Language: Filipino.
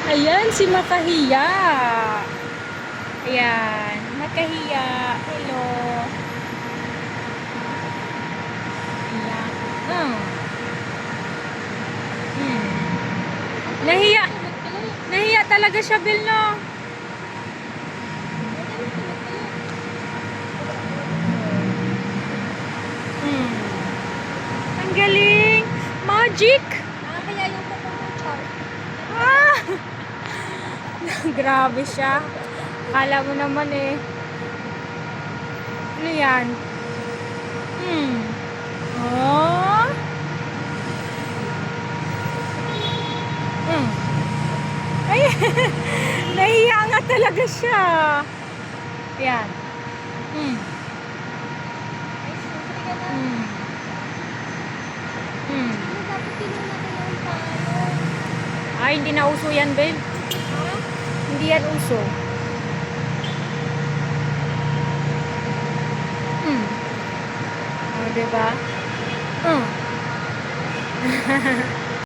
Ayan, si Makahiya. Ayan, Makahiya. Hello. Ayan. Hmm. Nahiya. Nahiya talaga siya, Bill, no? Hmm. Ang galing. Magic. Nakakaya yung kuko mo, Char. Ah! Grabe siya. Kala mo naman eh. Ano yan? Oh. Ay, nahiya nga talaga siya. Yan. Ay, susunod ka na. Hmm. Ano dapat tinuna ko yung paano? Ay, hindi na uso yan, babe. Ha? Hindi yan uso. O, diba?